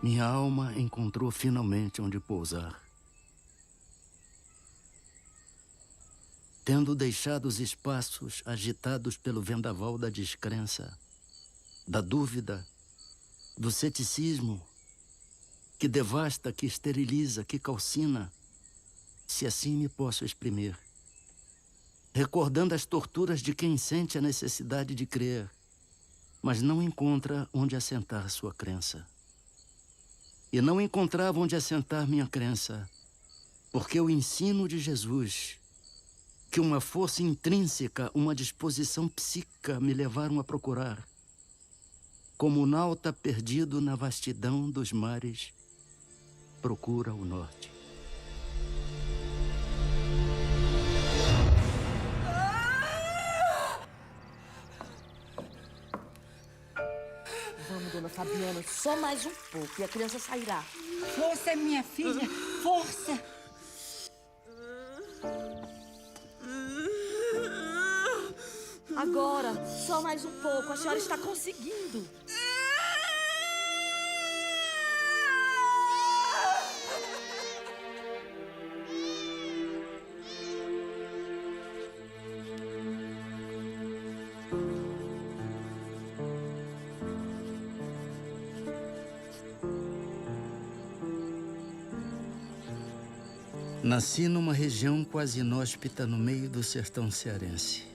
Minha alma encontrou finalmente onde pousar. Tendo deixado os espaços agitados pelo vendaval da descrença, da dúvida, do ceticismo, que devasta, que esteriliza, que calcina, se assim me posso exprimir, recordando as torturas de quem sente a necessidade de crer, mas não encontra onde assentar sua crença. E não encontrava onde assentar minha crença, porque o ensino de Jesus, que uma força intrínseca, uma disposição psíquica me levaram a procurar, como o nauta perdido na vastidão dos mares, procura o norte. Vamos, dona Fabiana, só mais um pouco e a criança sairá. Força, minha filha, força! Agora, só mais um pouco, a senhora está conseguindo. Nasci numa região quase inóspita no meio do sertão cearense.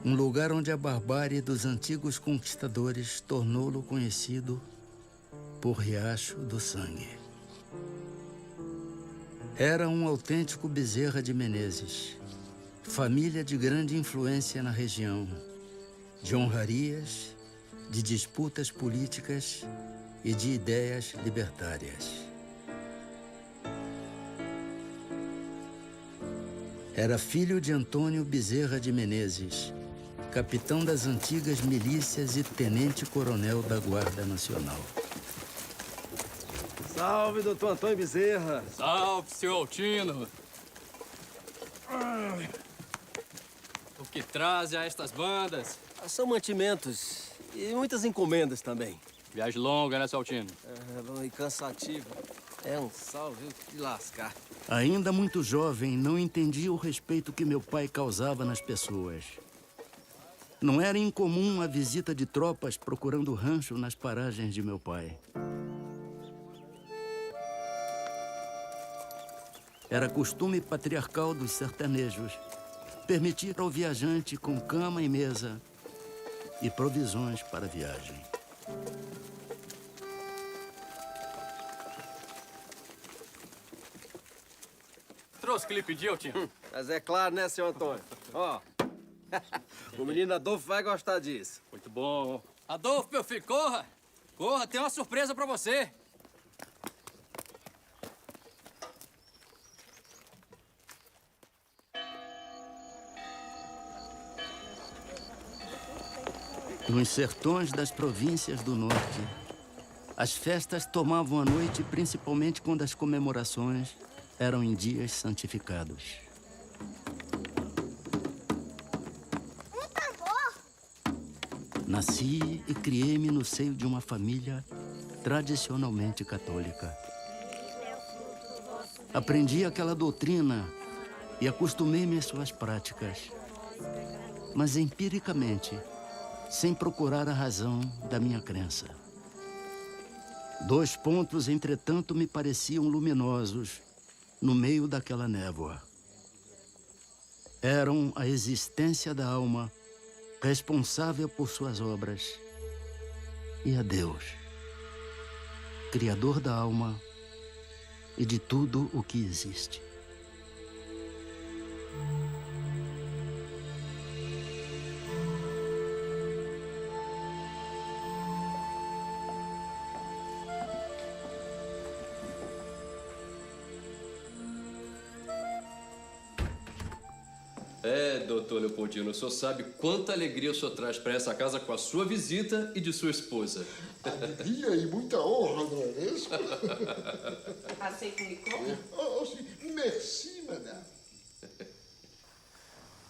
Um lugar onde a barbárie dos antigos conquistadores tornou-lo conhecido por Riacho do Sangue. Era um autêntico Bezerra de Menezes, família de grande influência na região, de honrarias, de disputas políticas e de ideias libertárias. Era filho de Antônio Bezerra de Menezes, capitão das antigas milícias e tenente-coronel da Guarda Nacional. Salve, doutor Antônio Bezerra. Salve, seu Altino. O que traz a estas bandas? São mantimentos e muitas encomendas também. Viagem longa, né, seu Altino? E cansativa. É um salve de lascar. Ainda muito jovem, não entendia o respeito que meu pai causava nas pessoas. Não era incomum a visita de tropas procurando rancho nas paragens de meu pai. Era costume patriarcal dos sertanejos permitir ao viajante com cama e mesa e provisões para a viagem. Trouxe que lhe pedi, Altino. Mas é claro, né, seu Antônio? Ó, o menino Adolfo vai gostar disso. Muito bom. Adolfo, meu filho, corra! Corra, tem uma surpresa pra você. Nos sertões das províncias do norte, as festas tomavam a noite, principalmente quando as comemorações eram em dias santificados. Nasci e criei-me no seio de uma família tradicionalmente católica. Aprendi aquela doutrina e acostumei-me às suas práticas, mas empiricamente, sem procurar a razão da minha crença. Dois pontos, entretanto, me pareciam luminosos no meio daquela névoa. Eram a existência da alma, responsável por suas obras, e a Deus, Criador da alma e de tudo o que existe. Doutor Leopoldino, o senhor sabe quanta alegria o senhor traz para essa casa com a sua visita e de sua esposa. Alegria e muita honra, não é mesmo? Aceita um licor? Oh, merci, madame.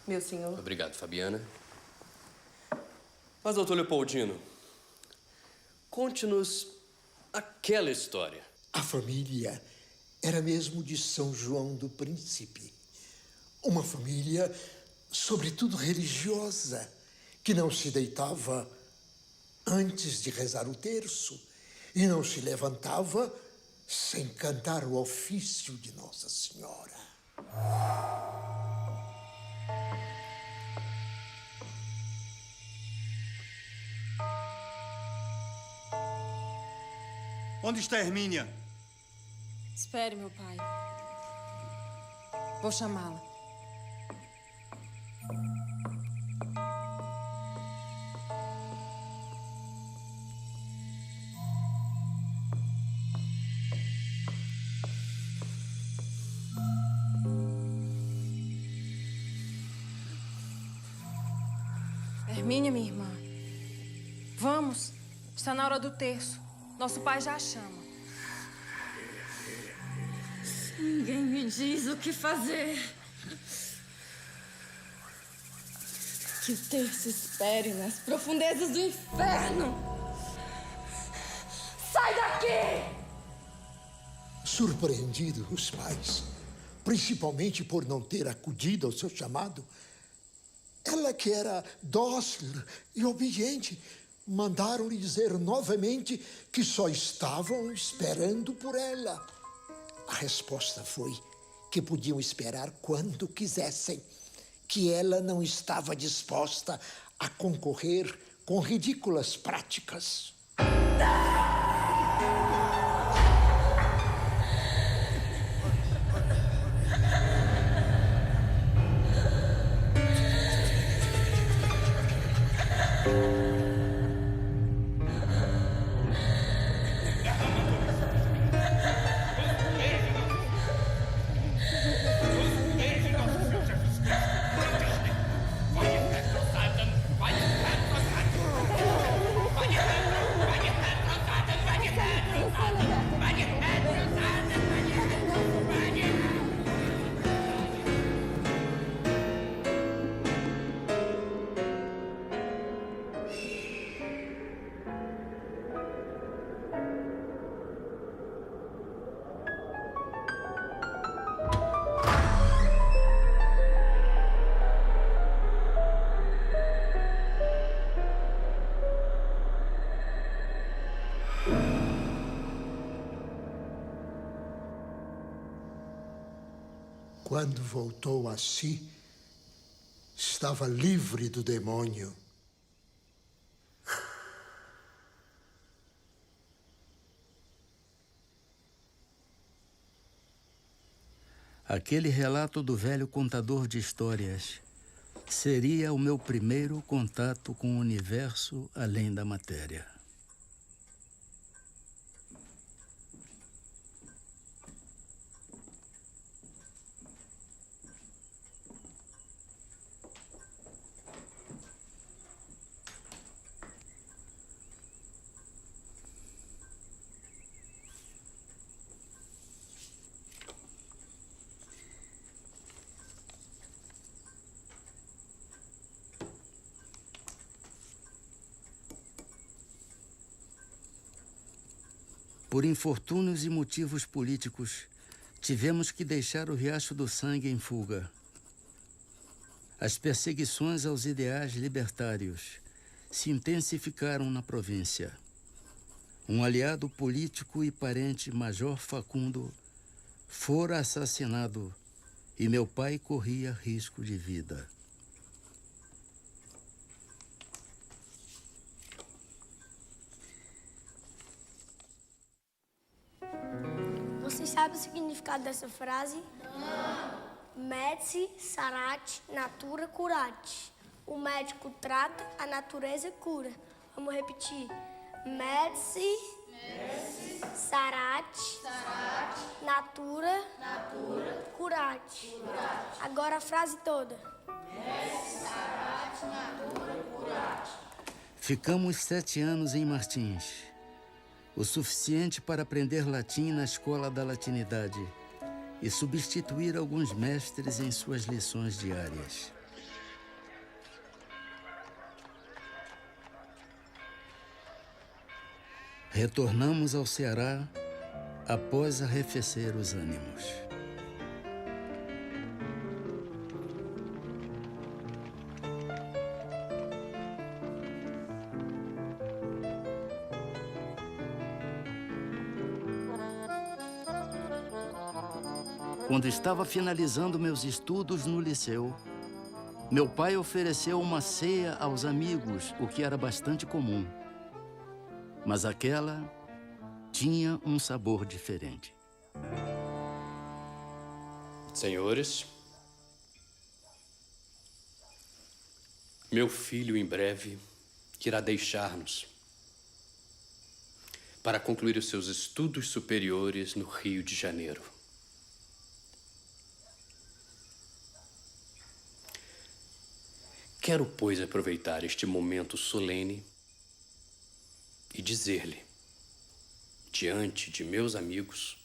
Meu senhor. Obrigado, Fabiana. Mas, doutor Leopoldino, conte-nos aquela história. A família era mesmo de São João do Príncipe. Uma família, sobretudo religiosa, que não se deitava antes de rezar o terço e não se levantava sem cantar o ofício de Nossa Senhora. Onde está Hermínia? Espere, meu pai. Vou chamá-la. Hermínia, minha irmã. Vamos. Está na hora do terço. Nosso pai já a chama. Ninguém me diz o que fazer. Que o terço espere nas profundezas do inferno. Sai daqui! Surpreendidos os pais, principalmente por não ter acudido ao seu chamado, ela que era dócil e obediente, mandaram-lhe dizer novamente que só estavam esperando por ela. A resposta foi que podiam esperar quando quisessem, que ela não estava disposta a concorrer com ridículas práticas. Quando voltou a si, estava livre do demônio. Aquele relato do velho contador de histórias seria o meu primeiro contato com o universo além da matéria. Por infortúnios e motivos políticos, tivemos que deixar o Riacho do Sangue em fuga. As perseguições aos ideais libertários se intensificaram na província. Um aliado político e parente, Major Facundo, fora assassinado e meu pai corria risco de vida. Você sabe o significado dessa frase? Não. Medici sarat natura curat. O médico trata, a natureza cura. Vamos repetir. Medici sarat natura curat. Agora a frase toda. Medici sarat natura curat. Ficamos 7 anos em Martins. O suficiente para aprender latim na escola da latinidade e substituir alguns mestres em suas lições diárias. Retornamos ao Ceará após arrefecer os ânimos. Quando estava finalizando meus estudos no liceu, meu pai ofereceu uma ceia aos amigos, o que era bastante comum. Mas aquela tinha um sabor diferente. Senhores, meu filho em breve irá deixar-nos para concluir os seus estudos superiores no Rio de Janeiro. Quero, pois, aproveitar este momento solene e dizer-lhe, diante de meus amigos,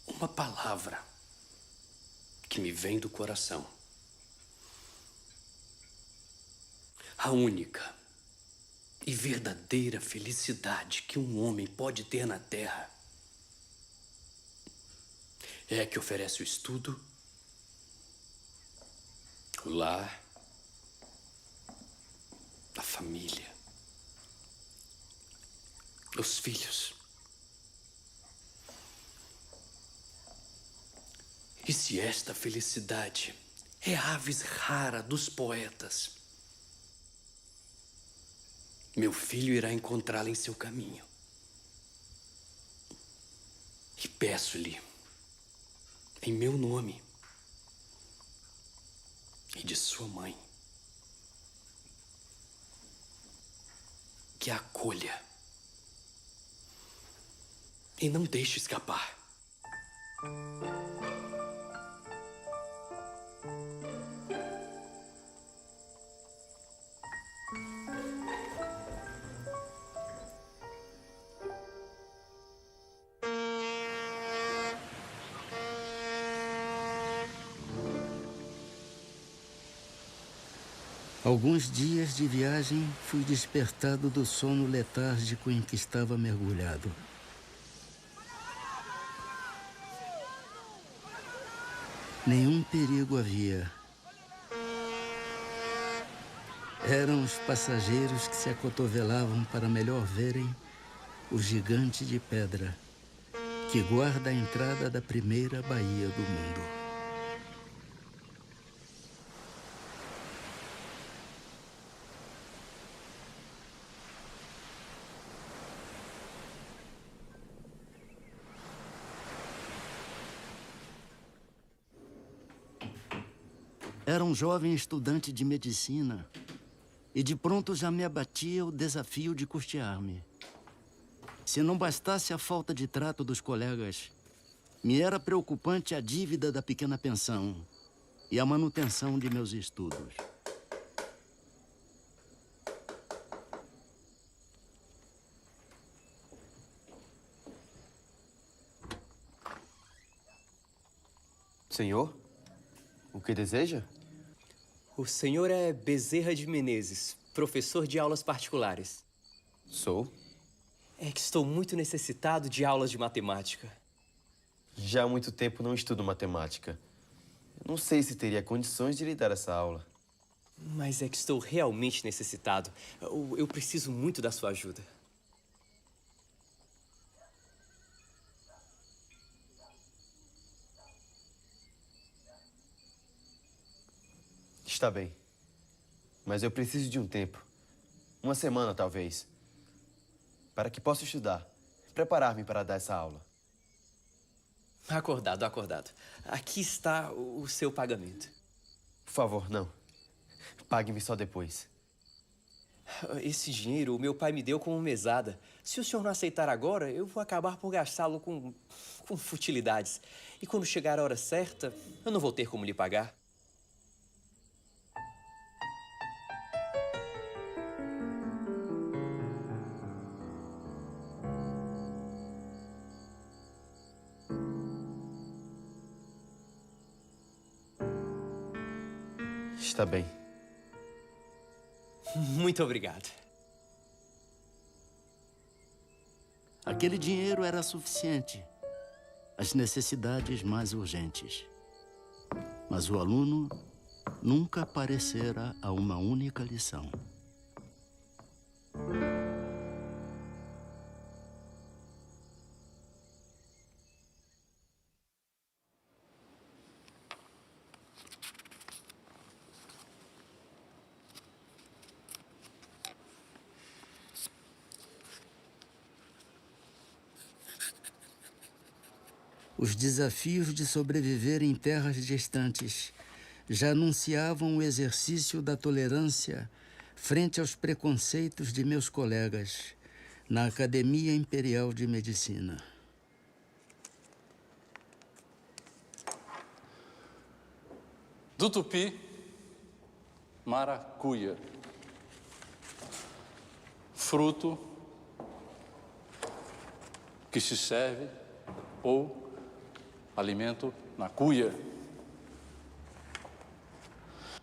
uma palavra que me vem do coração. A única e verdadeira felicidade que um homem pode ter na Terra é a que oferece o estudo, o lar, a família, os filhos. E se esta felicidade é a avis rara dos poetas, meu filho irá encontrá-la em seu caminho. E peço-lhe, em meu nome e de sua mãe, que a acolha e não deixe escapar. Alguns dias de viagem, fui despertado do sono letárgico em que estava mergulhado. Nenhum perigo havia. Eram os passageiros que se acotovelavam para melhor verem o gigante de pedra que guarda a entrada da primeira baía do mundo. Era um jovem estudante de medicina e de pronto já me abatia o desafio de custear-me. Se não bastasse a falta de trato dos colegas, me era preocupante a dívida da pequena pensão e a manutenção de meus estudos. Senhor, o que deseja? O senhor é Bezerra de Menezes, professor de aulas particulares. Sou. É que estou muito necessitado de aulas de matemática. Já há muito tempo não estudo matemática. Não sei se teria condições de lhe dar essa aula. Mas é que estou realmente necessitado. Eu preciso muito da sua ajuda. Está bem. Mas eu preciso de um tempo. Uma semana, talvez. Para que possa estudar. Preparar-me para dar essa aula. Acordado, acordado. Aqui está o seu pagamento. Por favor, não. Pague-me só depois. Esse dinheiro o meu pai me deu como mesada. Se o senhor não aceitar agora, eu vou acabar por gastá-lo com futilidades. E quando chegar a hora certa, eu não vou ter como lhe pagar. Está bem. Muito obrigado. Aquele dinheiro era suficiente. As necessidades mais urgentes. Mas o aluno nunca aparecera a uma única lição. Os desafios de sobreviver em terras distantes já anunciavam o exercício da tolerância frente aos preconceitos de meus colegas na Academia Imperial de Medicina. Do tupi, maracuia. Fruto que se serve ou alimento na cuia.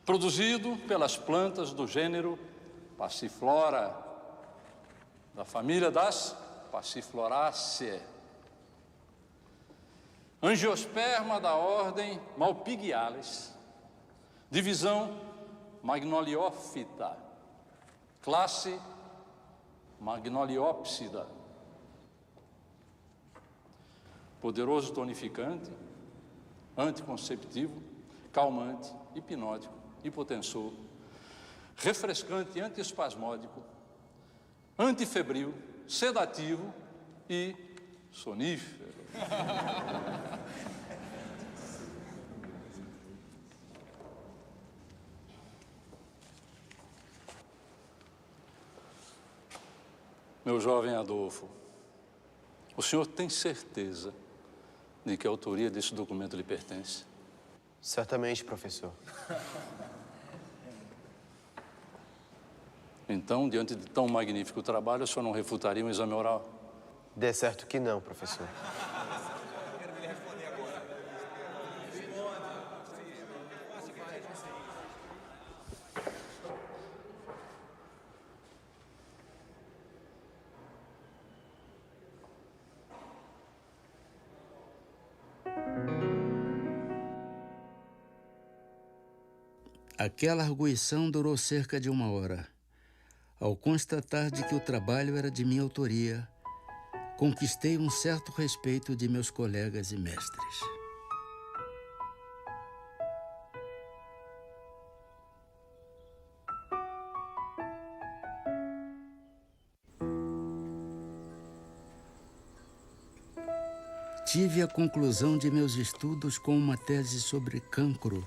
Produzido pelas plantas do gênero Passiflora, da família das Passifloraceae. Angiosperma da ordem Malpighiales, divisão Magnoliófita, classe Magnoliópsida. Poderoso tonificante, anticonceptivo, calmante, hipnótico, hipotensor, refrescante antiespasmódico, antifebril, sedativo e sonífero. Meu jovem Adolfo, o senhor tem certeza de que a autoria desse documento lhe pertence? Certamente, professor. Então, diante de tão magnífico trabalho, o senhor não refutaria um exame oral? Dê certo que não, professor. Aquela arguição durou cerca de 1 hora. Ao constatar de que o trabalho era de minha autoria, conquistei um certo respeito de meus colegas e mestres. Tive a conclusão de meus estudos com uma tese sobre cancro,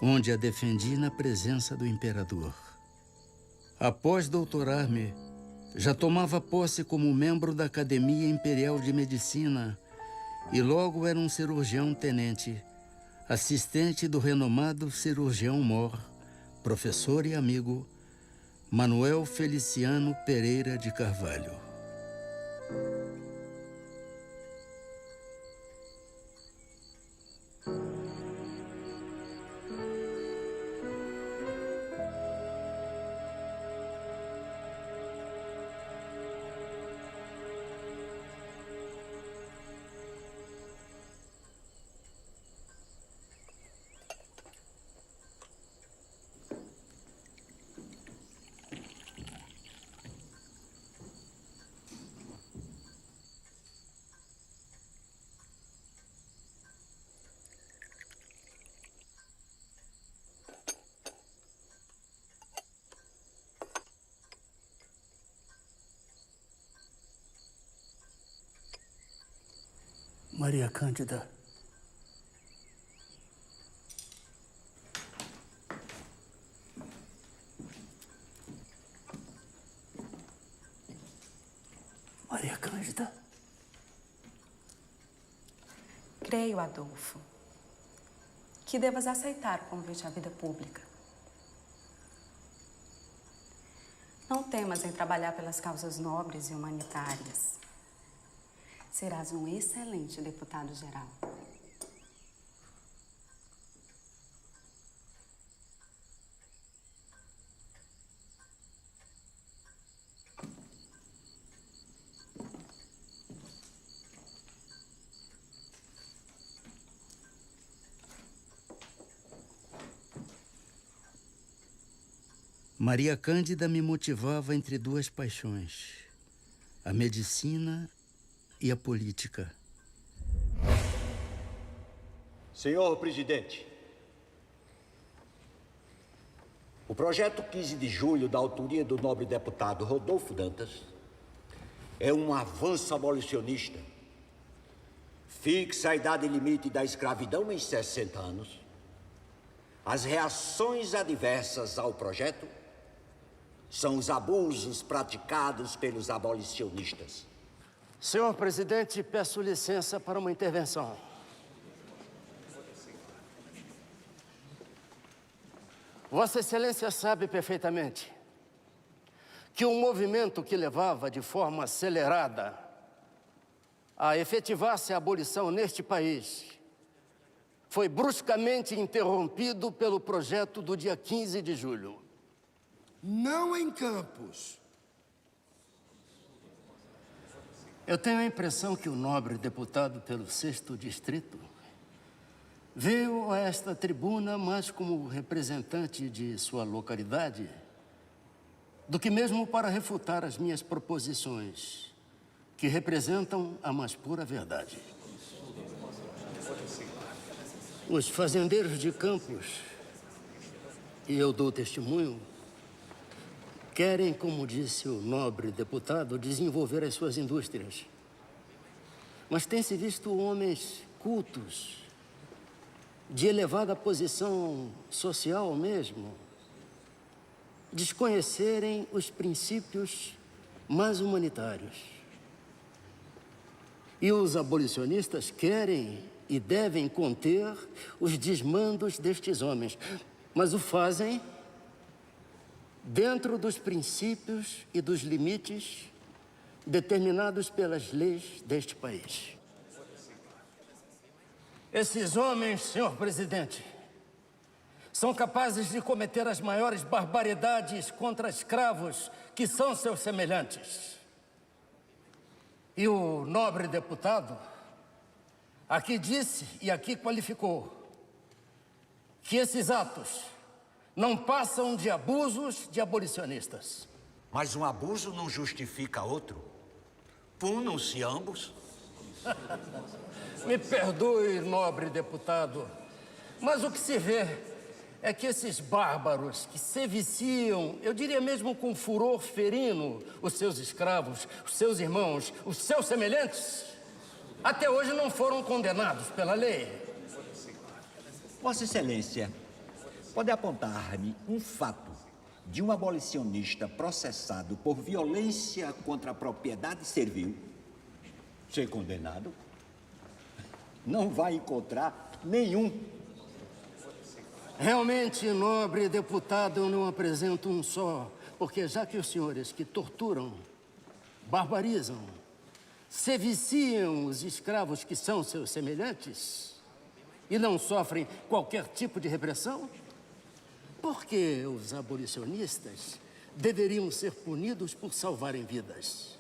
onde a defendi na presença do imperador. Após doutorar-me, já tomava posse como membro da Academia Imperial de Medicina e logo era um cirurgião-tenente, assistente do renomado cirurgião-mor, professor e amigo, Manuel Feliciano Pereira de Carvalho. Maria Cândida. Maria Cândida. Creio, Adolfo, que devas aceitar o convite à vida pública. Não temas em trabalhar pelas causas nobres e humanitárias. Serás um excelente deputado-geral. Maria Cândida me motivava entre duas paixões: a medicina e a política. Senhor presidente, o projeto 15 de julho, da autoria do nobre deputado Rodolfo Dantas, é um avanço abolicionista. Fixa a idade limite da escravidão em 60 anos. As reações adversas ao projeto são os abusos praticados pelos abolicionistas. Senhor presidente, peço licença para uma intervenção. Vossa Excelência sabe perfeitamente que um movimento que levava de forma acelerada a efetivar-se a abolição neste país foi bruscamente interrompido pelo projeto do dia 15 de julho. Não em Campos. Eu tenho a impressão que o nobre deputado pelo 6º Distrito veio a esta tribuna mais como representante de sua localidade do que mesmo para refutar as minhas proposições, que representam a mais pura verdade. Os fazendeiros de Campos, e eu dou testemunho, querem, como disse o nobre deputado, desenvolver as suas indústrias. Mas tem-se visto homens cultos, de elevada posição social mesmo, desconhecerem os princípios mais humanitários. E os abolicionistas querem e devem conter os desmandos destes homens, mas o fazem dentro dos princípios e dos limites determinados pelas leis deste país. Esses homens, senhor presidente, são capazes de cometer as maiores barbaridades contra escravos que são seus semelhantes. E o nobre deputado aqui disse e aqui qualificou que esses atos não passam de abusos de abolicionistas. Mas um abuso não justifica outro. Punam-se ambos. Me perdoe, nobre deputado, mas o que se vê é que esses bárbaros que se viciam, eu diria mesmo com furor ferino, os seus escravos, os seus irmãos, os seus semelhantes, até hoje não foram condenados pela lei. Vossa Excelência, pode apontar-me um fato de um abolicionista processado por violência contra a propriedade servil ser condenado? Não vai encontrar nenhum. Realmente, nobre deputado, eu não apresento um só, porque já que os senhores que torturam, barbarizam, se viciam os escravos que são seus semelhantes e não sofrem qualquer tipo de repressão, por que os abolicionistas deveriam ser punidos por salvarem vidas?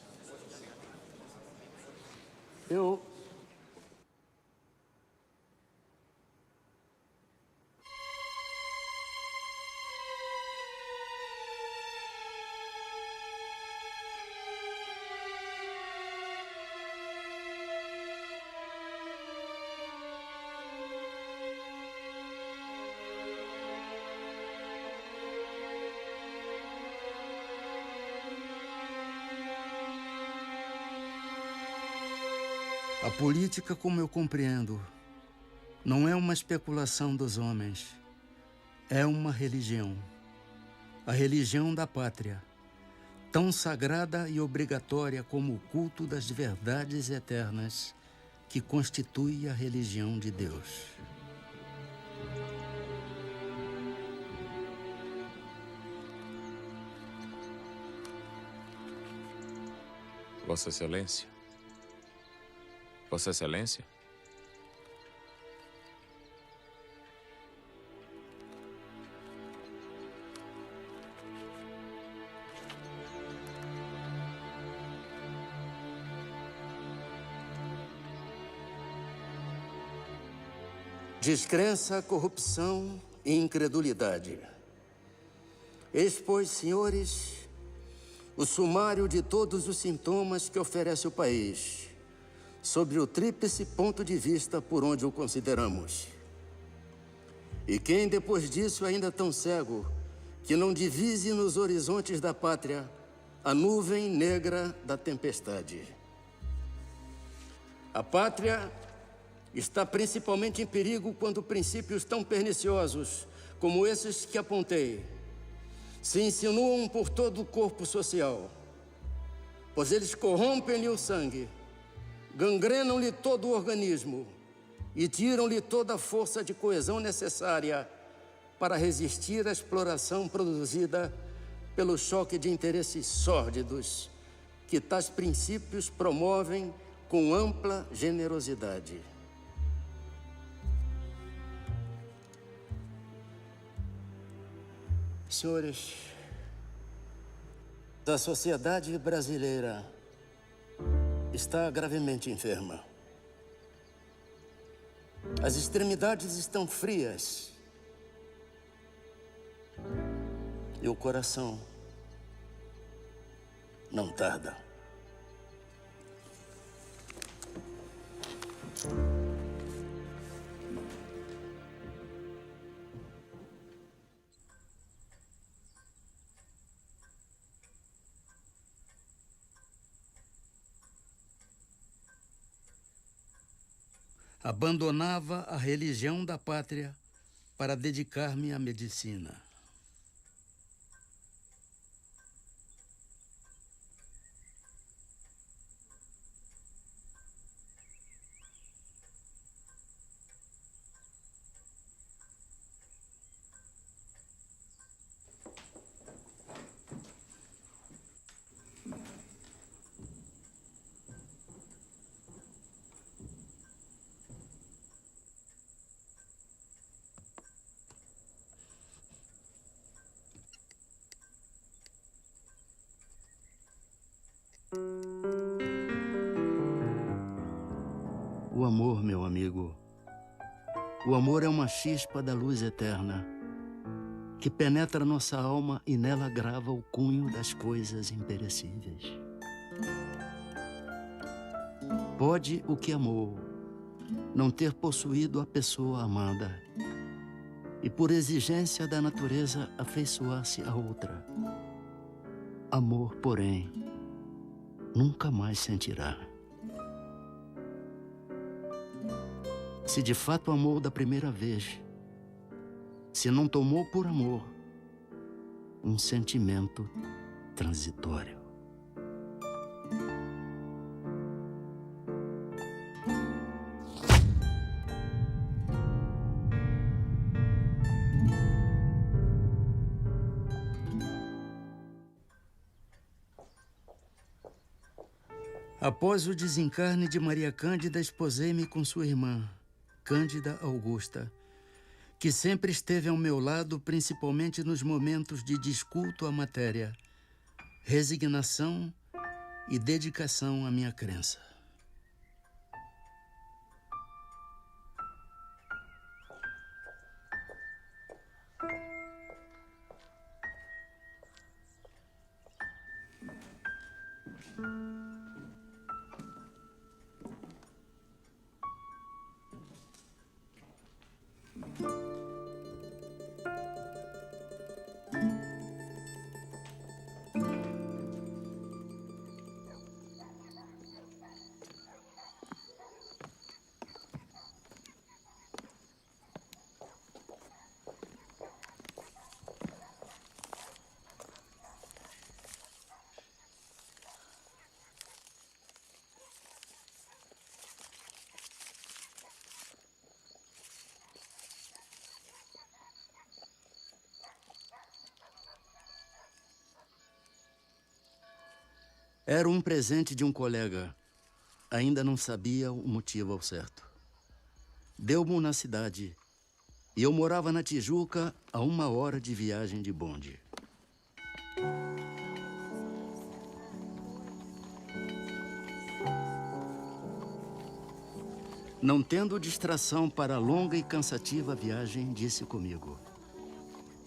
A política, como eu compreendo, não é uma especulação dos homens, é uma religião. A religião da pátria, tão sagrada e obrigatória como o culto das verdades eternas que constitui a religião de Deus. Vossa Excelência? Vossa Excelência? Descrença, corrupção e incredulidade. Eis, pois, senhores, o sumário de todos os sintomas que oferece o país, sobre o tríplice ponto de vista por onde o consideramos. E quem, depois disso, ainda tão cego, que não divise nos horizontes da pátria a nuvem negra da tempestade. A pátria está principalmente em perigo quando princípios tão perniciosos como esses que apontei se insinuam por todo o corpo social, pois eles corrompem-lhe o sangue, gangrenam-lhe todo o organismo e tiram-lhe toda a força de coesão necessária para resistir à exploração produzida pelo choque de interesses sórdidos que tais princípios promovem com ampla generosidade. Senhores, a sociedade brasileira está gravemente enferma. As extremidades estão frias e o coração não tarda. Abandonava a religião da pátria para dedicar-me à medicina. O amor, meu amigo, o amor é uma chispa da luz eterna que penetra nossa alma e nela grava o cunho das coisas imperecíveis. Pode o que amou não ter possuído a pessoa amada e por exigência da natureza afeiçoar-se a outra. Amor, porém, nunca mais sentirá. Se de fato amou da primeira vez, se não tomou por amor um sentimento transitório. Após o desencarne de Maria Cândida, esposei-me com sua irmã, Cândida Augusta, que sempre esteve ao meu lado, principalmente nos momentos de desculto à matéria, resignação e dedicação à minha crença. Era um presente de um colega. Ainda não sabia o motivo ao certo. Deu-mo na cidade e eu morava na Tijuca a 1 hora de viagem de bonde. Não tendo distração para a longa e cansativa viagem, disse comigo: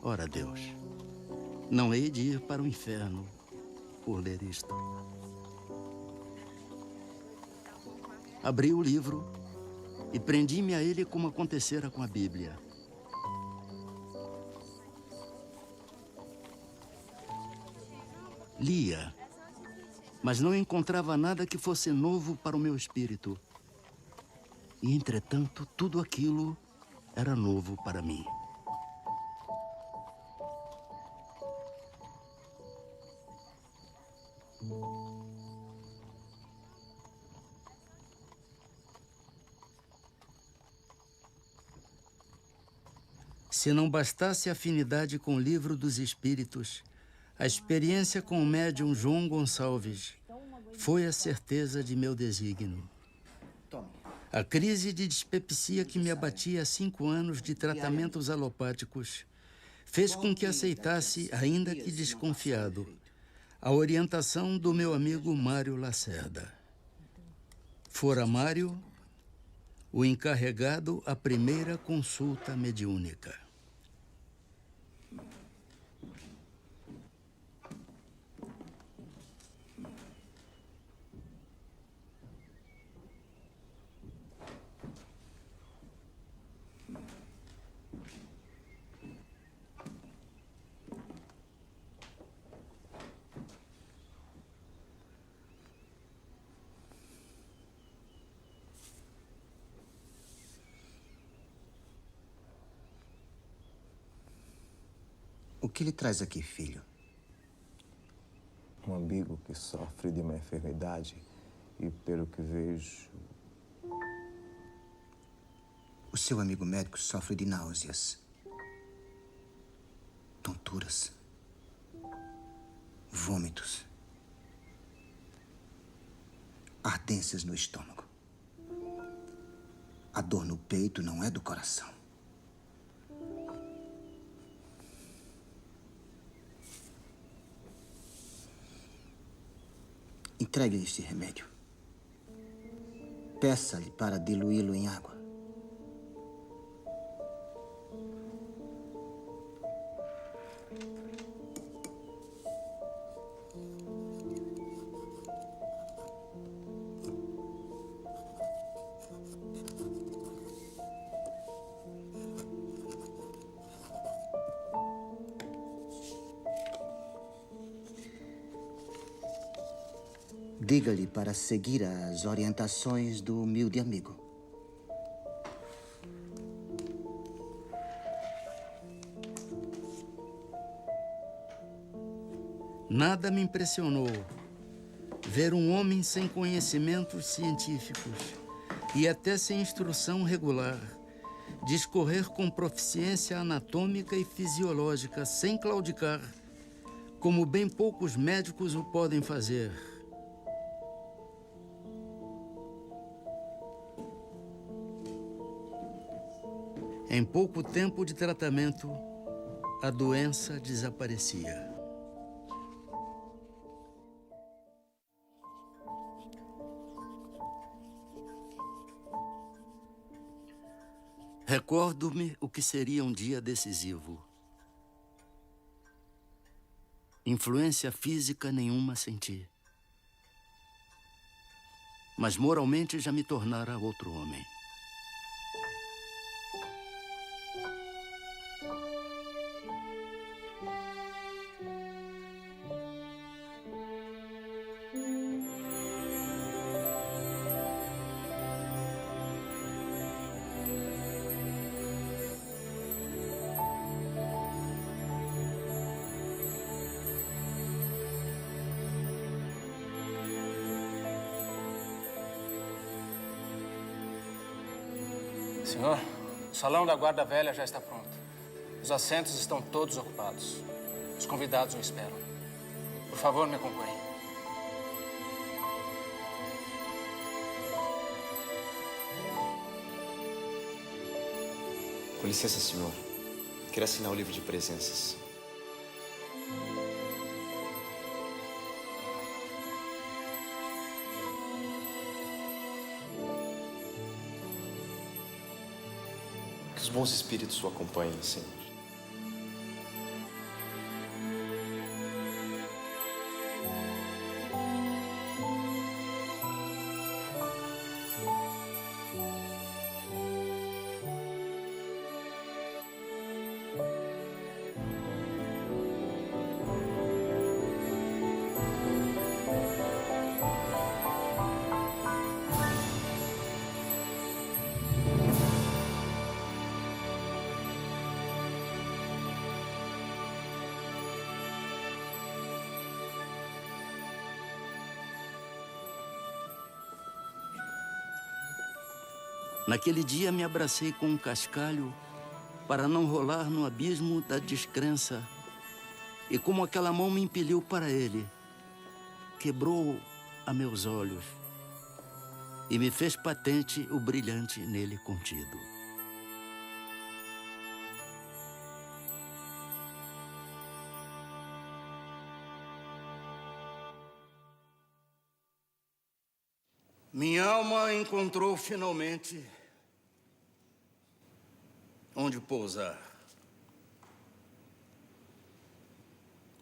Ora Deus, Não hei de ir para o inferno por ler isto. Abri o livro e prendi-me a ele como acontecera com a Bíblia. Lia, mas não encontrava nada que fosse novo para o meu espírito. E, entretanto, tudo aquilo era novo para mim. Se não bastasse a afinidade com o Livro dos Espíritos, a experiência com o médium João Gonçalves foi a certeza de meu desígnio. A crise de dispepsia que me abatia há 5 anos de tratamentos alopáticos fez com que aceitasse, ainda que desconfiado, a orientação do meu amigo Mário Lacerda. Fora Mário o encarregado à primeira consulta mediúnica. O que lhe traz aqui, filho? Um amigo que sofre de uma enfermidade e, pelo que vejo... O seu amigo médico sofre de náuseas, tonturas, vômitos, ardências no estômago. A dor no peito não é do coração. Entregue-lhe este remédio. Peça-lhe para diluí-lo em água. Diga-lhe para seguir as orientações do humilde amigo. Nada me impressionou ver um homem sem conhecimentos científicos e até sem instrução regular discorrer com proficiência anatômica e fisiológica sem claudicar, como bem poucos médicos o podem fazer. Em pouco tempo de tratamento, a doença desaparecia. Recordo-me o que seria um dia decisivo. Influência física nenhuma senti. Mas moralmente já me tornara outro homem. Senhor, o salão da guarda velha já está pronto. Os assentos estão todos ocupados. Os convidados o esperam. Por favor, me acompanhe. Com licença, senhor. Quero assinar o livro de presenças. Que os bons espíritos o acompanhem, Senhor. Naquele dia me abracei com um cascalho para não rolar no abismo da descrença. E como aquela mão me impeliu para ele, quebrou a meus olhos e me fez patente o brilhante nele contido. Minha alma encontrou finalmente onde pousar.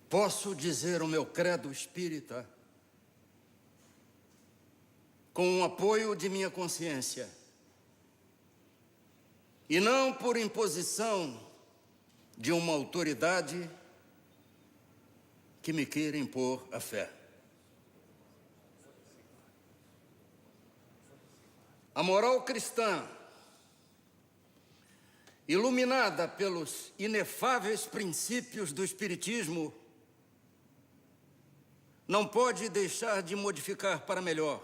Posso dizer o meu credo espírita com o apoio de minha consciência e não por imposição de uma autoridade que me queira impor a fé. A moral cristã, iluminada pelos inefáveis princípios do Espiritismo, não pode deixar de modificar para melhor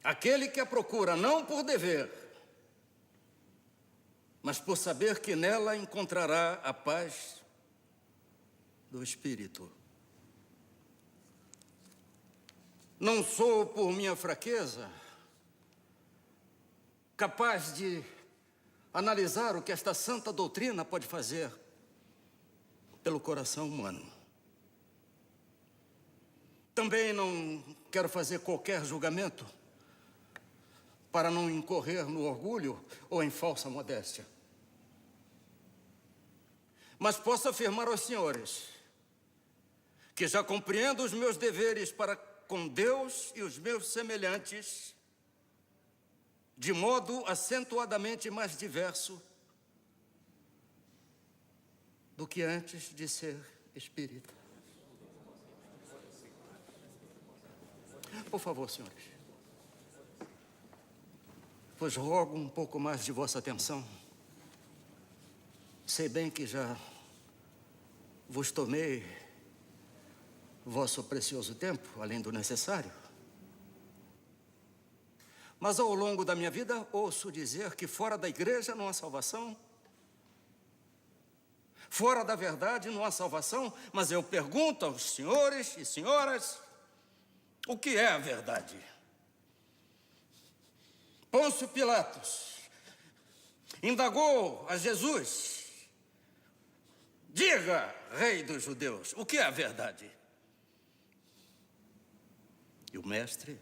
aquele que a procura não por dever, mas por saber que nela encontrará a paz do espírito. Não sou, por minha fraqueza, capaz de analisar o que esta santa doutrina pode fazer pelo coração humano. Também não quero fazer qualquer julgamento para não incorrer no orgulho ou em falsa modéstia. Mas posso afirmar aos senhores que já compreendo os meus deveres para com Deus e os meus semelhantes de modo acentuadamente mais diverso do que antes de ser espírita. Por favor, senhores, vos rogo um pouco mais de vossa atenção. Sei bem que já vos tomei vosso precioso tempo, além do necessário. Mas ao longo da minha vida, ouço dizer que fora da igreja não há salvação. Fora da verdade não há salvação. Mas eu pergunto aos senhores e senhoras, o que é a verdade? Pôncio Pilatos indagou a Jesus: diga, rei dos judeus, o que é a verdade? E o mestre,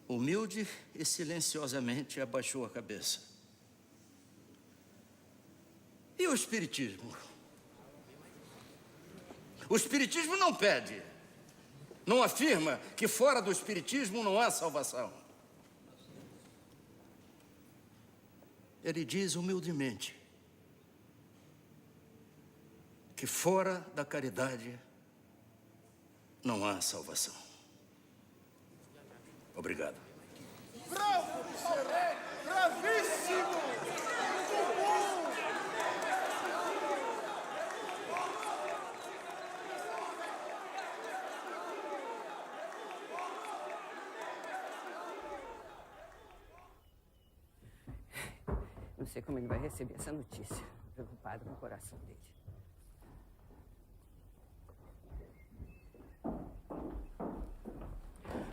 humilde e silenciosamente, abaixou a cabeça. E o Espiritismo? O Espiritismo não pede, não afirma que fora do Espiritismo não há salvação. Ele diz humildemente que fora da caridade não há salvação. Obrigado. Bravo! Bravíssimo! Muito bom! Não sei como ele vai receber essa notícia. Preocupado com o coração dele.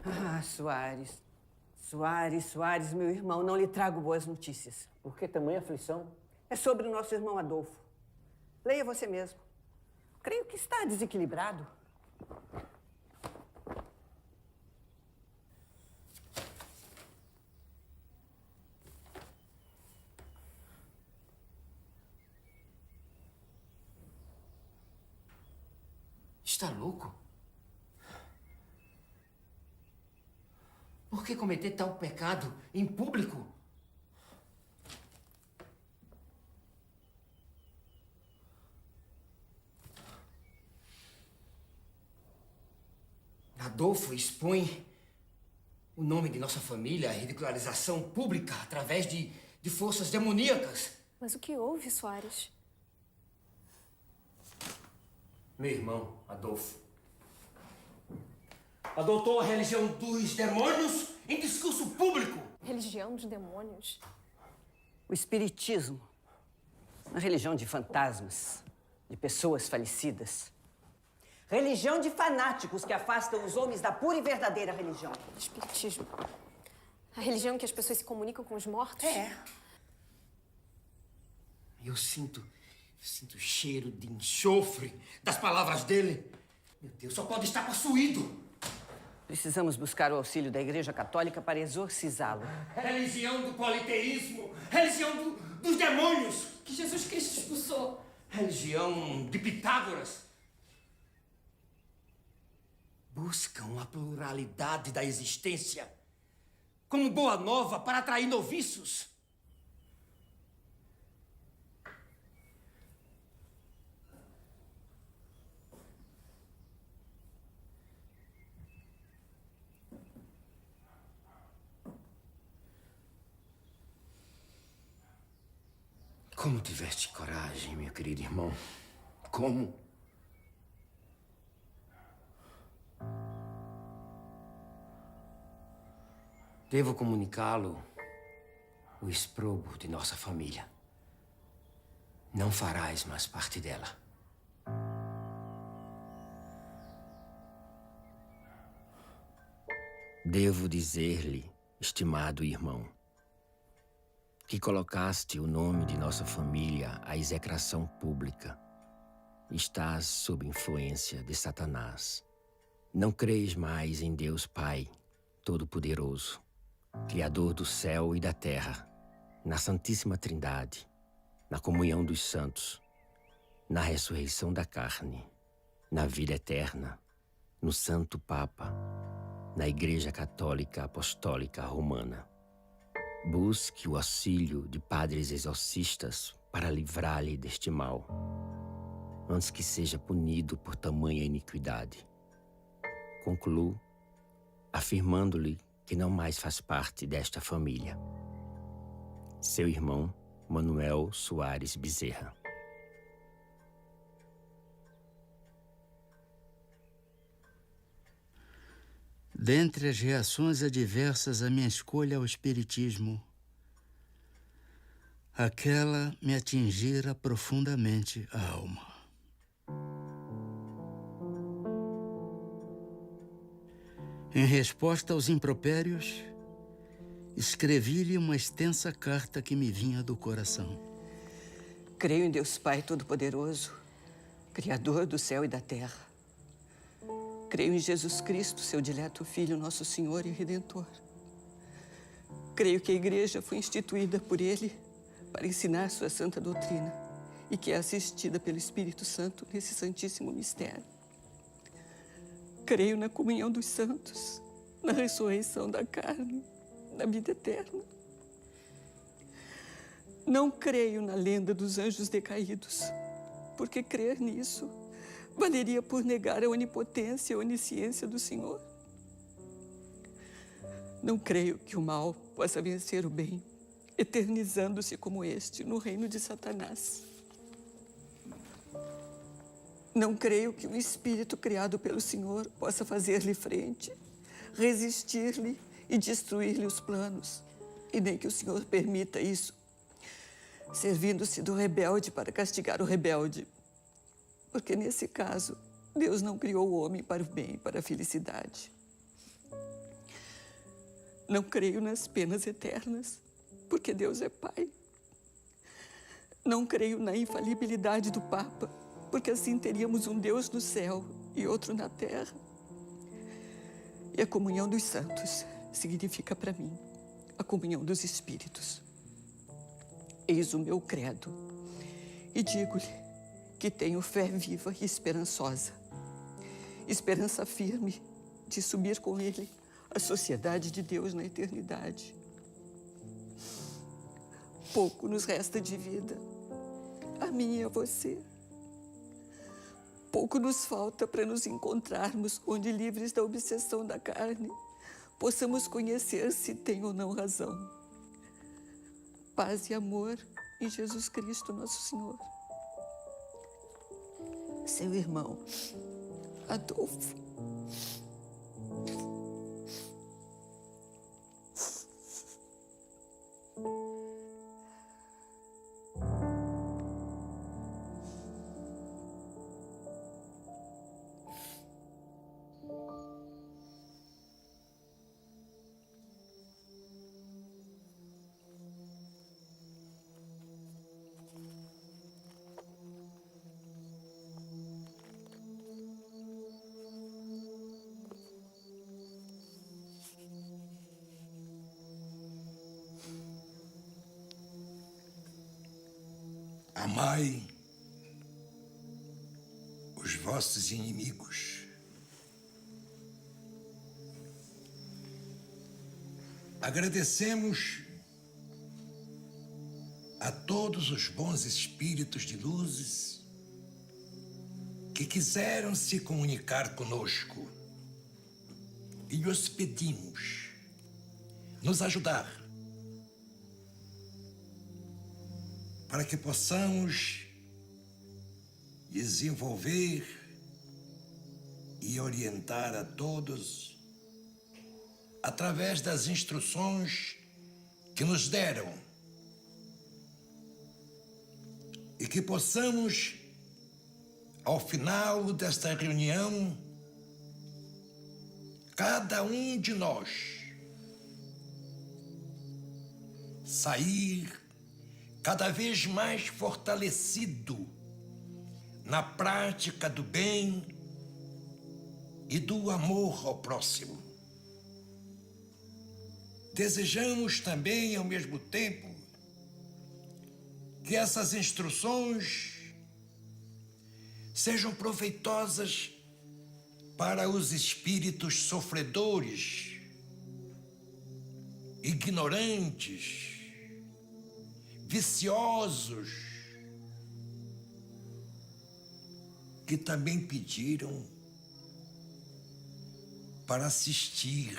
Ah, Soares. Soares, meu irmão, não lhe trago boas notícias. Por que tamanha aflição? É sobre o nosso irmão Adolfo. Leia você mesmo. Creio que está desequilibrado. Está louco? Por que cometer tal pecado em público? Adolfo expõe o nome de nossa família à ridicularização pública através de forças demoníacas. Mas o que houve, Soares? Meu irmão, Adolfo, adotou a religião dos demônios em discurso público. Religião dos demônios. O espiritismo, uma religião de fantasmas, de pessoas falecidas. Religião de fanáticos que afastam os homens da pura e verdadeira religião. Espiritismo. A religião em que as pessoas se comunicam com os mortos? É. Eu sinto o cheiro de enxofre das palavras dele. Meu Deus, só pode estar possuído. Precisamos buscar o auxílio da Igreja Católica para exorcizá-lo. Religião do politeísmo, religião dos demônios. Que Jesus Cristo expulsou. Religião de Pitágoras. Buscam a pluralidade da existência como boa nova para atrair noviços. Como tiveste coragem, meu querido irmão? Como? Devo comunicá-lo o exprobo de nossa família. Não farás mais parte dela. Devo dizer-lhe, estimado irmão, que colocaste o nome de nossa família à execração pública. Estás sob influência de Satanás. Não creis mais em Deus Pai Todo-Poderoso, Criador do céu e da terra, na Santíssima Trindade, na comunhão dos santos, na ressurreição da carne, na vida eterna, no Santo Papa, na Igreja Católica Apostólica Romana. Busque o auxílio de padres exorcistas para livrar-lhe deste mal, antes que seja punido por tamanha iniquidade. Concluo afirmando-lhe que não mais faz parte desta família. Seu irmão, Manuel Soares Bezerra. Dentre as reações adversas à minha escolha ao espiritismo, aquela me atingira profundamente a alma. Em resposta aos impropérios, escrevi-lhe uma extensa carta que me vinha do coração. Creio em Deus Pai Todo-Poderoso, Criador do céu e da terra. Creio em Jesus Cristo, seu dileto Filho, nosso Senhor e Redentor. Creio que a Igreja foi instituída por Ele para ensinar sua santa doutrina e que é assistida pelo Espírito Santo nesse santíssimo mistério. Creio na comunhão dos santos, na ressurreição da carne, na vida eterna. Não creio na lenda dos anjos decaídos, porque crer nisso valeria por negar a onipotência e a onisciência do Senhor. Não creio que o mal possa vencer o bem, eternizando-se como este no reino de Satanás. Não creio que o espírito criado pelo Senhor possa fazer-lhe frente, resistir-lhe e destruir-lhe os planos. E nem que o Senhor permita isso, servindo-se do rebelde para castigar o rebelde. Porque, nesse caso, Deus não criou o homem para o bem e para a felicidade. Não creio nas penas eternas, porque Deus é Pai. Não creio na infalibilidade do Papa, porque assim teríamos um Deus no céu e outro na terra. E a comunhão dos santos significa para mim a comunhão dos espíritos. Eis o meu credo e digo-lhe que tenho fé viva e esperançosa. Esperança firme de subir com Ele à sociedade de Deus na eternidade. Pouco nos resta de vida, a mim e a você. Pouco nos falta para nos encontrarmos onde, livres da obsessão da carne, possamos conhecer se tem ou não razão. Paz e amor em Jesus Cristo, nosso Senhor. Seu irmão, Adolfo. Amai os vossos inimigos. Agradecemos a todos os bons espíritos de luzes que quiseram se comunicar conosco e lhes pedimos nos ajudar para que possamos desenvolver e orientar a todos através das instruções que nos deram e que possamos, ao final desta reunião, cada um de nós sair cada vez mais fortalecido na prática do bem e do amor ao próximo. Desejamos também, ao mesmo tempo, que essas instruções sejam proveitosas para os espíritos sofredores, ignorantes, viciosos, que também pediram para assistir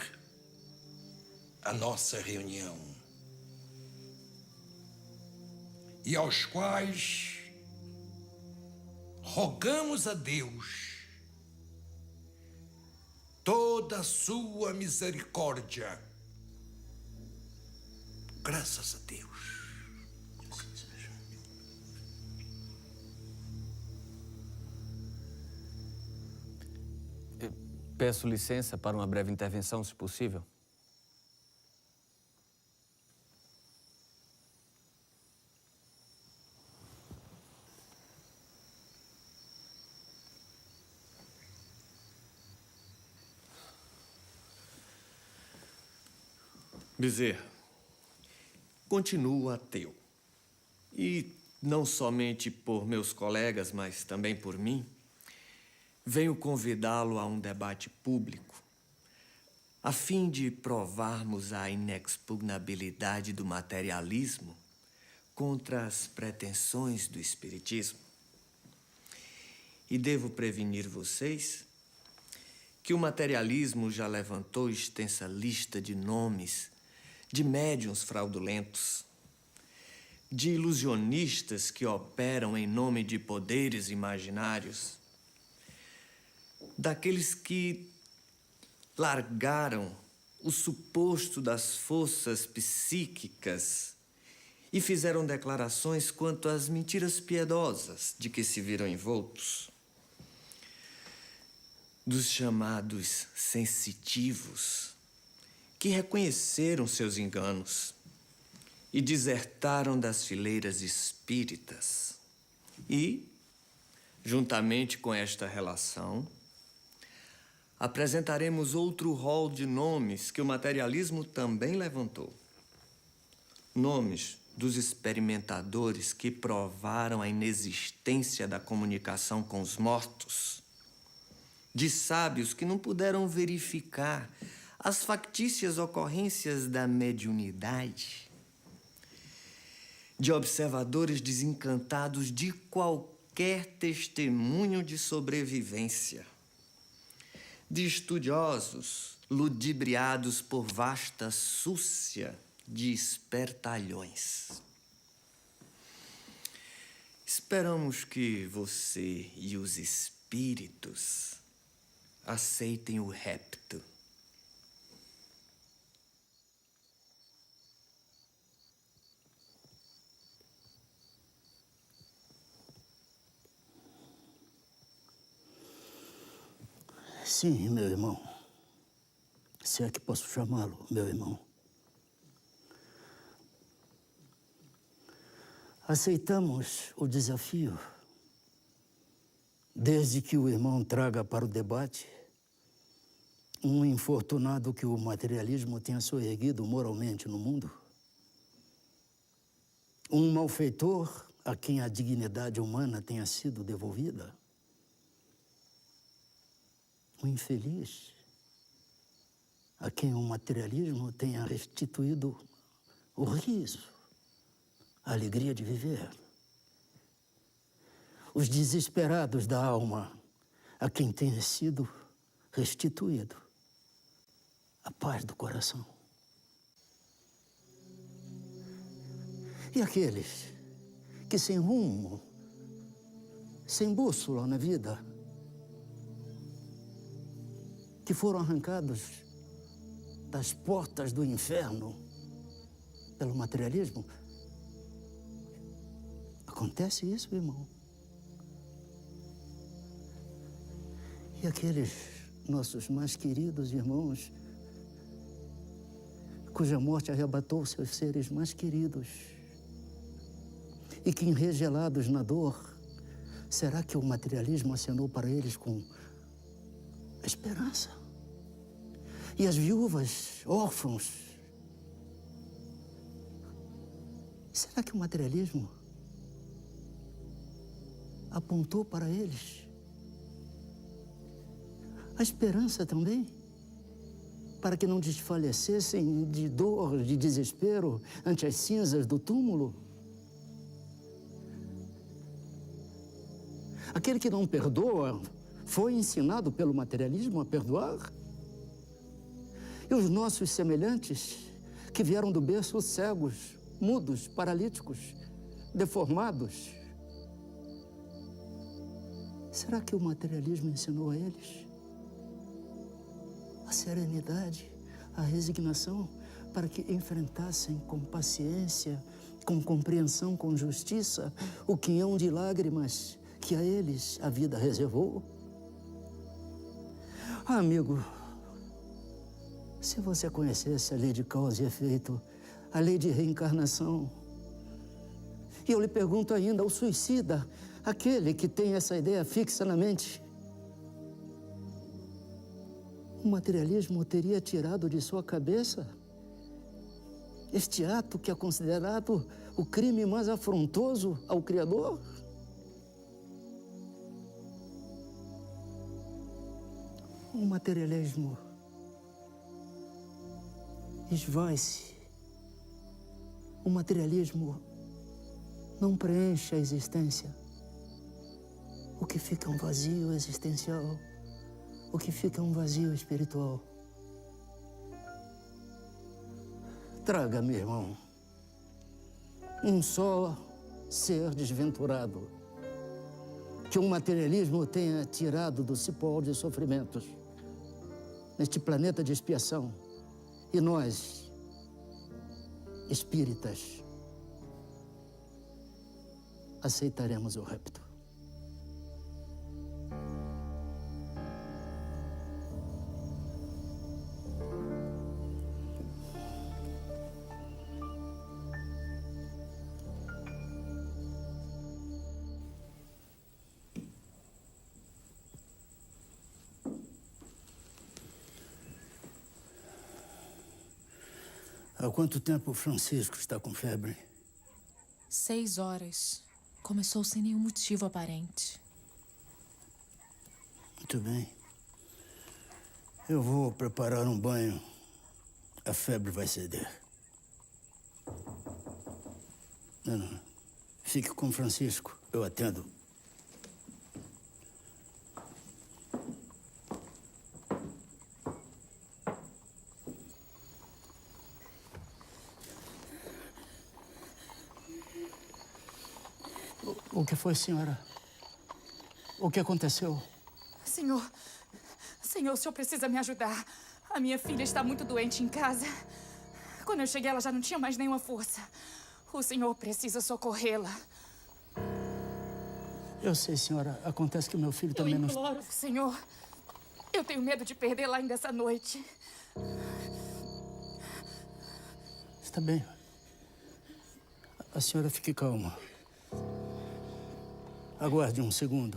à nossa reunião e aos quais rogamos a Deus toda a sua misericórdia. Graças a Deus. Peço licença para uma breve intervenção, se possível. Bezerra, continuo ateu. E não somente por meus colegas, mas também por mim, venho convidá-lo a um debate público, a fim de provarmos a inexpugnabilidade do materialismo contra as pretensões do espiritismo. E devo prevenir vocês que o materialismo já levantou extensa lista de nomes de médiuns fraudulentos, de ilusionistas que operam em nome de poderes imaginários, daqueles que largaram o suposto das forças psíquicas e fizeram declarações quanto às mentiras piedosas de que se viram envoltos, dos chamados sensitivos, que reconheceram seus enganos e desertaram das fileiras espíritas. E, juntamente com esta relação, apresentaremos outro rol de nomes que o materialismo também levantou. Nomes dos experimentadores que provaram a inexistência da comunicação com os mortos, de sábios que não puderam verificar as factícias ocorrências da mediunidade, de observadores desencantados de qualquer testemunho de sobrevivência, de estudiosos ludibriados por vasta súcia de espertalhões. Esperamos que você e os espíritos aceitem o repto. Sim, meu irmão. Se é que posso chamá-lo, meu irmão. Aceitamos o desafio, desde que o irmão traga para o debate um infortunado que o materialismo tenha soerguido moralmente no mundo. Um malfeitor a quem a dignidade humana tenha sido devolvida. O infeliz a quem o materialismo tenha restituído o riso, a alegria de viver. Os desesperados da alma a quem tenha sido restituído a paz do coração. E aqueles que sem rumo, sem bússola na vida, que foram arrancados das portas do inferno pelo materialismo. Acontece isso, irmão. E aqueles nossos mais queridos irmãos, cuja morte arrebatou seus seres mais queridos, e que, enregelados na dor, será que o materialismo acenou para eles com a esperança? E as viúvas, órfãos, será que o materialismo apontou para eles a esperança também? Para que não desfalecessem de dor, de desespero ante as cinzas do túmulo? Aquele que não perdoa foi ensinado pelo materialismo a perdoar? E os nossos semelhantes, que vieram do berço cegos, mudos, paralíticos, deformados, será que o materialismo ensinou a eles a serenidade, a resignação, para que enfrentassem com paciência, com compreensão, com justiça, o quinhão de lágrimas que a eles a vida reservou? Ah, amigo, se você conhecesse a lei de causa e efeito, a lei de reencarnação, e eu lhe pergunto ainda, o suicida, aquele que tem essa ideia fixa na mente, o materialismo teria tirado de sua cabeça este ato que é considerado o crime mais afrontoso ao Criador? O materialismo esvai-se. O materialismo não preenche a existência. O que fica é um vazio existencial. O que fica é um vazio espiritual. Traga, meu irmão, um só ser desventurado que o materialismo tenha tirado do cipó de sofrimentos neste planeta de expiação. E nós, espíritas, aceitaremos o rapto. Há quanto tempo o Francisco está com febre? 6 horas. Começou sem nenhum motivo aparente. Muito bem. Eu vou preparar um banho. A febre vai ceder. Não. Fique com o Francisco. Eu atendo. O que foi, senhora? O que aconteceu? Senhor, o senhor precisa me ajudar. A minha filha está muito doente em casa. Quando eu cheguei, ela já não tinha mais nenhuma força. O senhor precisa socorrê-la. Eu sei, senhora. Acontece que o meu filho também não... Eu imploro, senhor. Eu tenho medo de perdê-la ainda essa noite. Está bem. A senhora fique calma. Aguarde um segundo.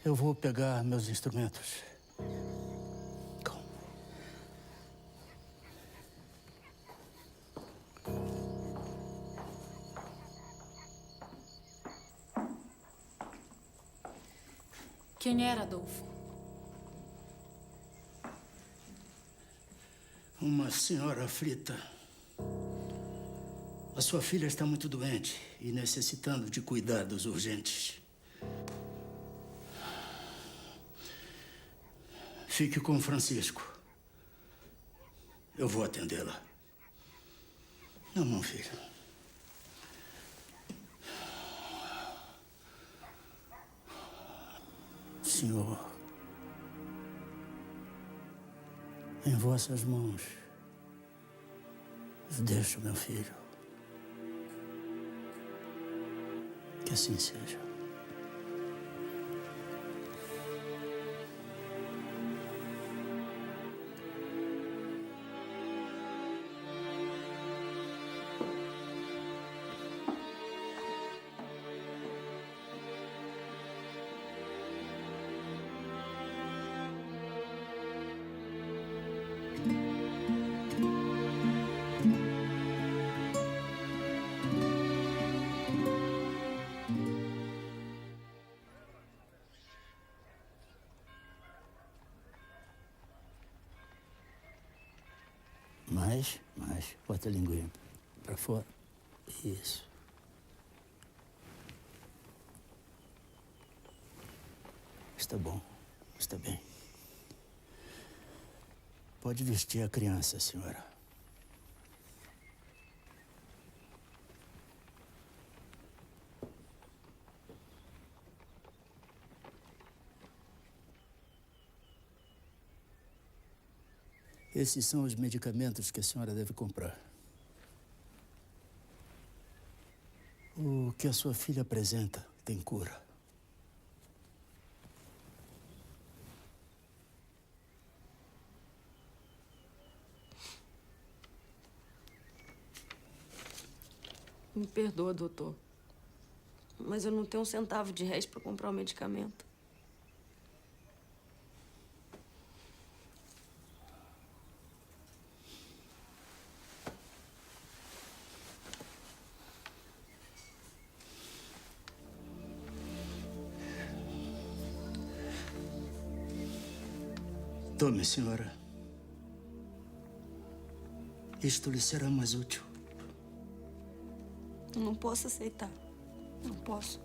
Eu vou pegar meus instrumentos. Calma. Quem era Adolfo? Uma senhora aflita. A sua filha está muito doente e necessitando de cuidados urgentes. Fique com Francisco. Eu vou atendê-la. Não, filho. Senhor, em vossas mãos, deixo meu filho. Que assim seja. Mais. Bota a linguinha pra fora. Isso. Está bom. Está bem. Pode vestir a criança, senhora. Esses são os medicamentos que a senhora deve comprar. O que a sua filha apresenta tem cura. Me perdoa, doutor. Mas eu não tenho um centavo de réis para comprar o medicamento. Tome, senhora. Isto lhe será mais útil. Eu não posso aceitar. Não posso.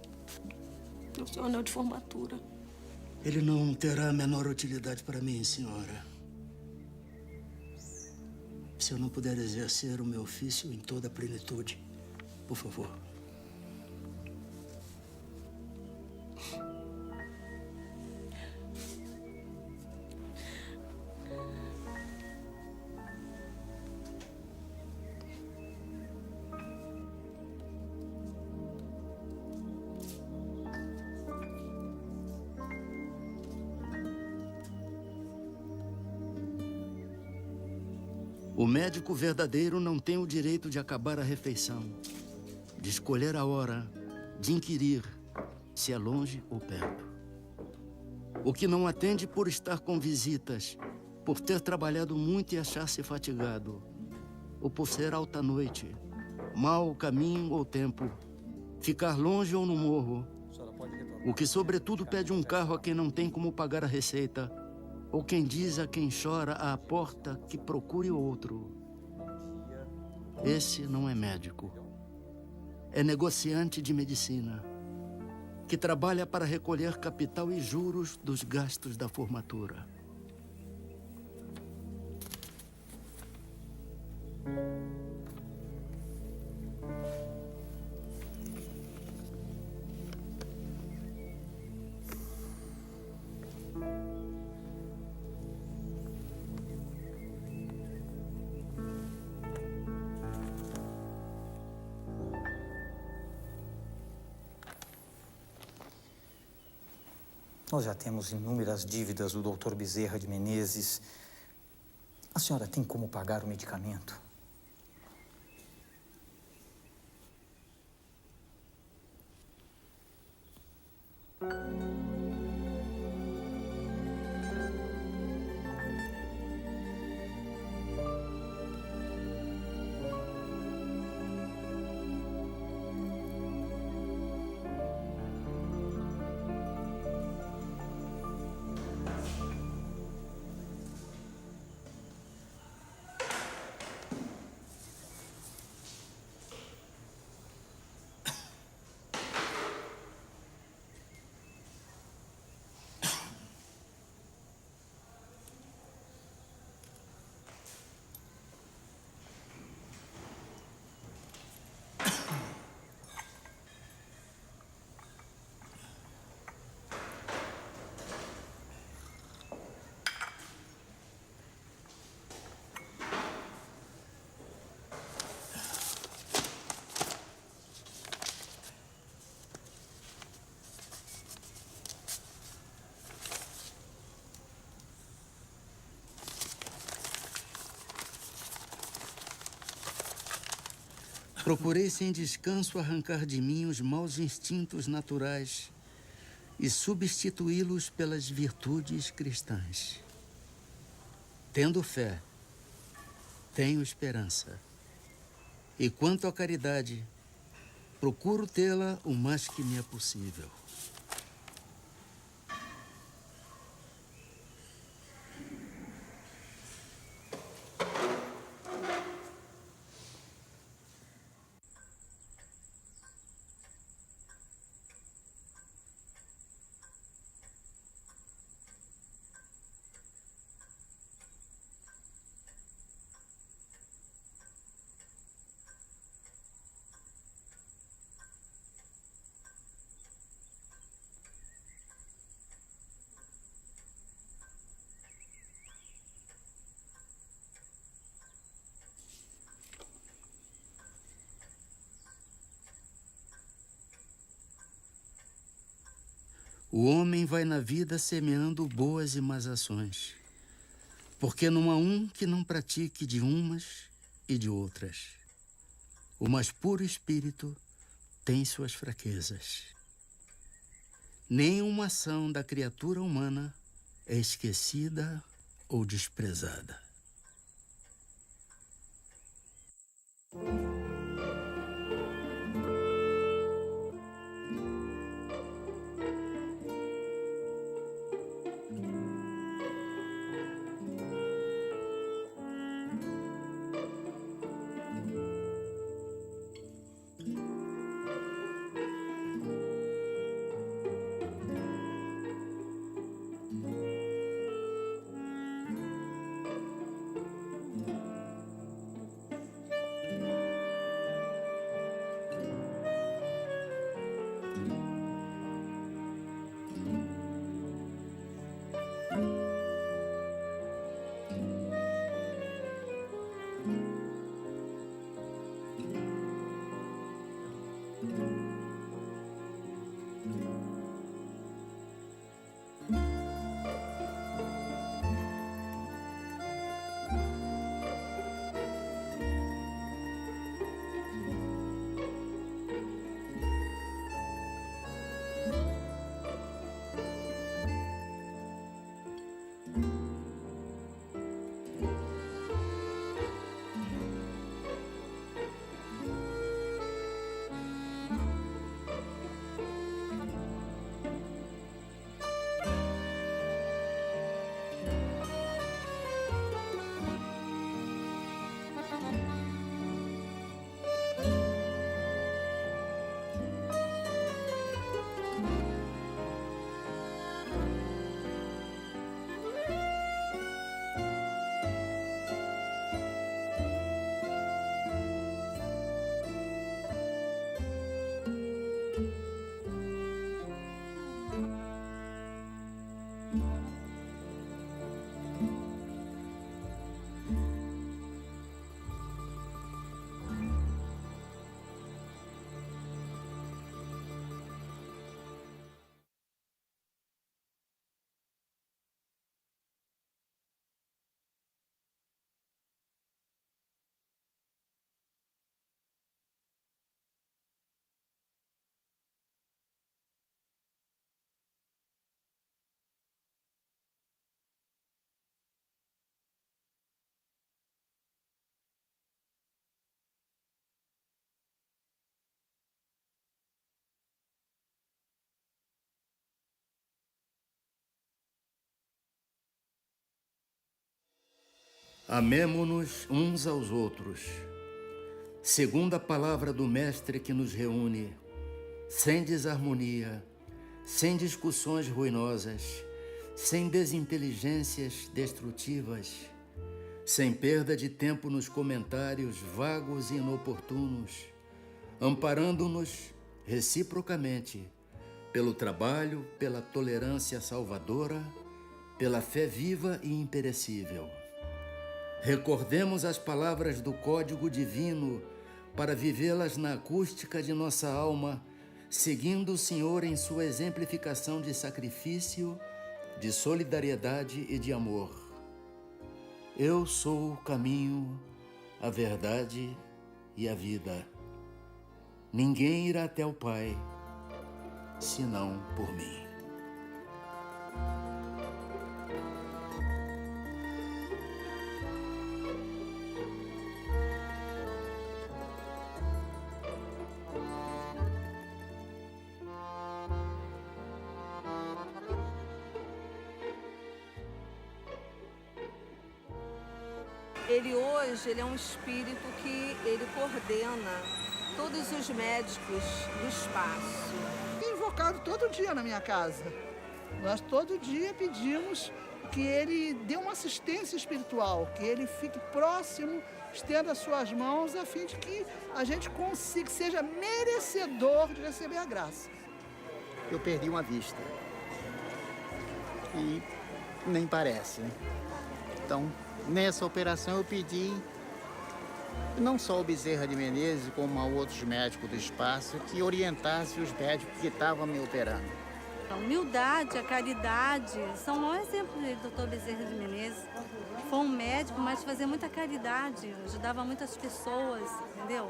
O seu anel de formatura. Ele não terá a menor utilidade para mim, senhora. Se eu não puder exercer o meu ofício em toda a plenitude, por favor. O médico verdadeiro não tem o direito de acabar a refeição, de escolher a hora, de inquirir se é longe ou perto. O que não atende por estar com visitas, por ter trabalhado muito e achar-se fatigado, ou por ser alta noite, mau caminho ou tempo, ficar longe ou no morro. O que sobretudo pede um carro a quem não tem como pagar a receita, ou quem diz a quem chora à porta que procure outro. Esse não é médico. É negociante de medicina, que trabalha para recolher capital e juros dos gastos da formatura. Nós já temos inúmeras dívidas do Dr. Bezerra de Menezes. A senhora tem como pagar o medicamento? Procurei sem descanso arrancar de mim os maus instintos naturais e substituí-los pelas virtudes cristãs. Tendo fé, tenho esperança. E quanto à caridade, procuro tê-la o mais que me é possível. O homem vai na vida semeando boas e más ações, porque não há um que não pratique de umas e de outras. O mais puro espírito tem suas fraquezas. Nenhuma ação da criatura humana é esquecida ou desprezada. Amemo-nos uns aos outros, segundo a palavra do Mestre que nos reúne, sem desarmonia, sem discussões ruinosas, sem desinteligências destrutivas, sem perda de tempo nos comentários vagos e inoportunos, amparando-nos reciprocamente pelo trabalho, pela tolerância salvadora, pela fé viva e imperecível. Recordemos as palavras do Código Divino para vivê-las na acústica de nossa alma, seguindo o Senhor em sua exemplificação de sacrifício, de solidariedade e de amor. Eu sou o caminho, a verdade e a vida. Ninguém irá até o Pai, senão por mim. Ele é um espírito que ele coordena todos os médicos do espaço. Tem invocado todo dia na minha casa. Nós todo dia pedimos que ele dê uma assistência espiritual, que ele fique próximo, estenda as suas mãos, a fim de que a gente consiga, seja merecedor de receber a graça. Eu perdi uma vista. E nem parece. Então, nessa operação eu pedi não só o Bezerra de Menezes, como a outros médicos do espaço, que orientassem os médicos que estavam me operando. A humildade, a caridade, são o maior exemplo do Dr. Bezerra de Menezes. Foi um médico, mas fazia muita caridade, ajudava muitas pessoas, entendeu?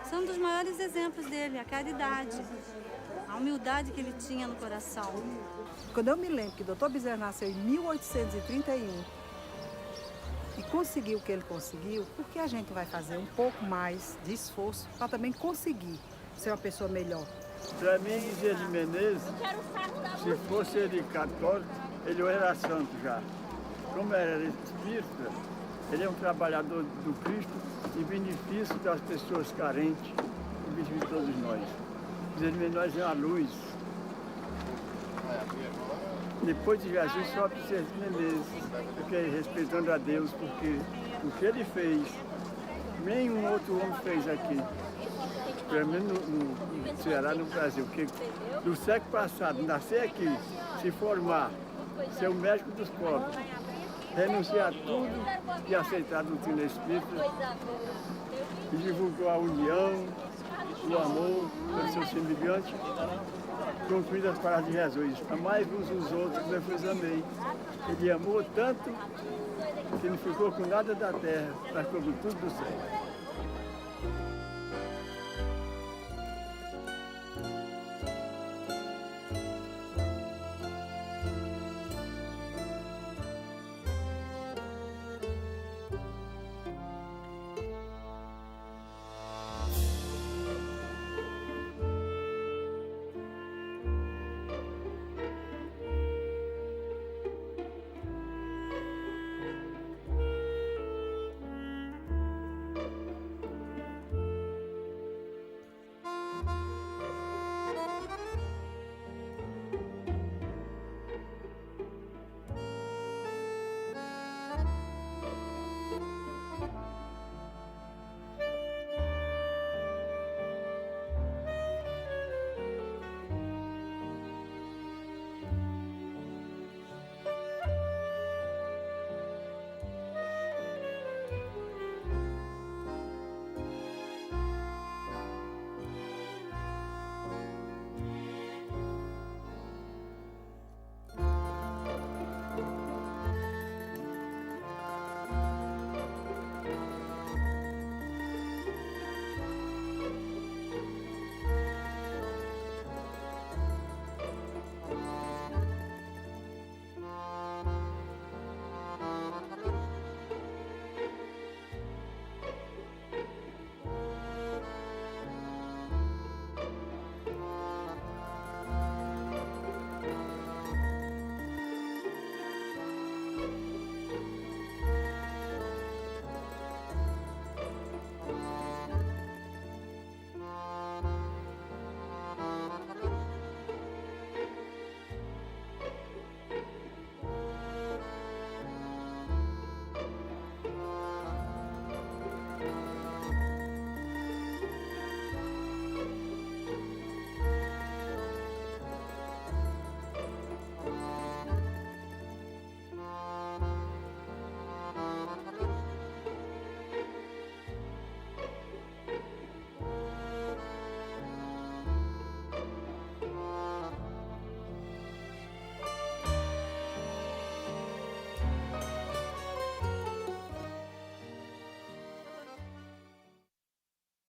São um dos maiores exemplos dele, a caridade, a humildade que ele tinha no coração. Quando eu me lembro que o Dr. Bezerra nasceu em 1831, e conseguiu o que ele conseguiu, por que a gente vai fazer um pouco mais de esforço para também conseguir ser uma pessoa melhor? Para mim, Bezerra de Menezes, se fosse ele católico, ele era santo já. Como era espírita, ele é um trabalhador do Cristo em benefício das pessoas carentes, em benefício de todos nós. Bezerra de Menezes é uma luz. Depois de Jesus, só Bezerra de Menezes, porque respeitando a Deus, porque o que ele fez, nenhum outro homem fez aqui. Pelo menos no Ceará, no Brasil. Porque no século passado, nascer aqui, se formar, ser o médico dos pobres, renunciar a tudo e aceitar a doutrina espírita, e divulgou a união, o amor pelo seu semelhante, concluindo as palavras de Jesus. Amai uns os outros, como eu vos amei. Ele amou tanto que não ficou com nada da terra, mas ficou com tudo do céu.